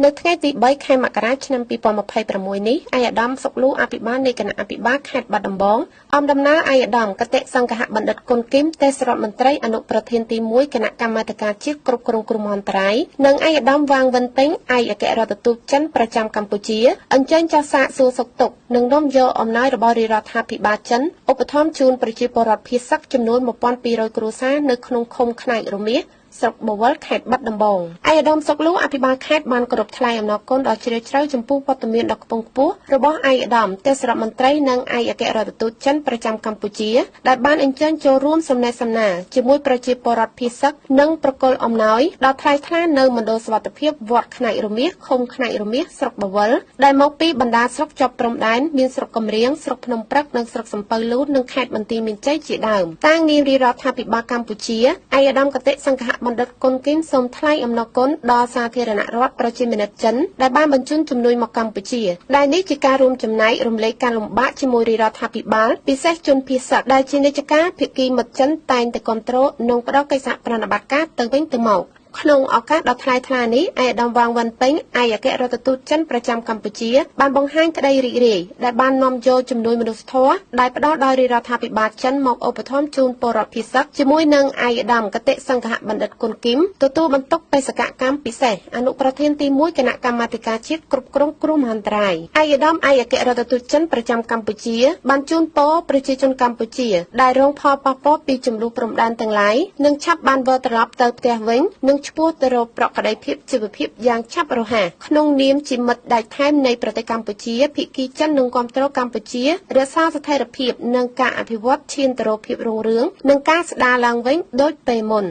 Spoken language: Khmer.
នៅថ្ងៃទី3ខែមករាឆ្នាំ2026នេះឯកឧត្តមសុកលូអភិបាលនៃគណៈអភិបាលខេត្តបាត់ដំបងអមដំណើរឯកឧត្តមគតិសង្ឃបណ្ឌិតគុណគឹមទេសរដ្ឋមន្ត្រីអនុប្រធានទី1គណៈកម្មាធិការជាតិគ្រប់គ្រងគ្រោះមហន្តរាយនិងឯកឧត្តមវាងវិនពេញឯកអគ្គរដ្ឋទូតចិនប្រចាំកម្ពុជាអញ្ជើញចុះសាកសួរសុខទុក្ខនិងនាំយកអំណោយរបស់រាជរដ្ឋាភិបាលចិនឧបត្ថម្ភជូនប្រជាពលរដ្ឋភៀសសឹកចំនួន 1200 គ្រួសារនៅក្នុងឃុំខ្នែករមាសស្រុកបវលខេត្តបាត់ដំបងឯកឧត្តមសុកលូអភិបាលខេត្តបានគោរពថ្លែងអំណរគុណដល់ជ្រាលជ្រៅចំពោះវត្តមានដ៏ខ្ពង់ខ្ពស់របស់ឯកឧត្តមទេសរដ្ឋមន្ត្រីនិងឯកអគ្គរដ្ឋទូតចិនប្រចាំកម្ពុជាដែលបានអញ្ជើញចូលរួមសំណេះសំណាលជាមួយប្រជាពលរដ្ឋភៀសសឹកនិងប្រគល់អំណោយដល់ថ្លៃថ្លានៅមណ្ឌលសុវត្ថិភាពវត្តខ្នែករមាសឃុំខ្នែករមាសស្រុកបវលដែលមកពីបណ្ដាស្រុកជាប់ព្រំដែនមានស្រុកកំរៀងស្រុកភ្នំព្រឹកនិងស្រុកសំពៅលូននិងខេត្តបន្ទាយមានជ័យជាដើមតាំងនាមរដ្ឋាភិបាលកម្ពុជាឯកឧត្តមគតិសង្ឃបណ្ឌិតគុណគឹមសូមថ្លែងអំណរគុណដល់សាធារណរដ្ឋប្រជាមានិតចិនដែលបានបញ្ជូនជំនួយមកកម្ពុជាដែលនេះជាការរួមចំណែករំលែកការលំបាកជាមួយរាជរដ្ឋាភិបាលពិសេសជនភៀសសឹកដែលជានិច្ចការភាគីមិត្តចិនតែងតែគ្រប់គ្រងនិងផ្ដល់កិច្ចសហប្រតិបត្តិការទៅវិញទៅមកក្នុងឱកាសដ៏ថ្លៃថ្លានេះឯកឧត្តមវាងវិនពេញឯកអគ្គរដ្ឋទូតចិនប្រចាំកម្ពុជាបានបង្ហាញក្តីរីករាយដែលបាននាំយកជំនួយមនុស្សធម៌ដែលផ្ដល់ដោយរាជរដ្ឋាភិបាលចិនមកឧបត្ថម្ភជូនពលរដ្ឋភៀសសឹកជាមួយនឹងឯកឧត្តមគតិសង្ឃបណ្ឌិតគុណគឹមទទួលបន្ទុកបេសកកម្មពិសេសអនុប្រធានទី1គណៈកម្មាធិការជាតិគ្រប់គ្រងគ្រោះមហន្តរាយឯកឧត្តមឯកអគ្គរដ្ឋទូតចិនប្រចាំកម្ពុជាបានជូនពរប្រជាជនកម្ពុជាដែលរងផលប៉ះពាល់ពីចំនួនព្រំដែនទាំងឡាយនឹងឆាប់បានវិលត្រឡប់ទៅផ្ទះវិញនិងឆ្ពោះទៅរកប្រក្តីភាពជីវភាពយ៉ាងឆាប់រហ័សក្នុងនាមជាមិត្តដៃថែមនៃប្រទេសកម្ពុជាភាគីចិននឹងគាំទ្រកម្ពុជារក្សាស្ថិរភាពនិងការអភិវឌ្ឍឈានទៅរកភាពរុងរឿងនិងការស្ដារឡើងវិញដូចពេលមុន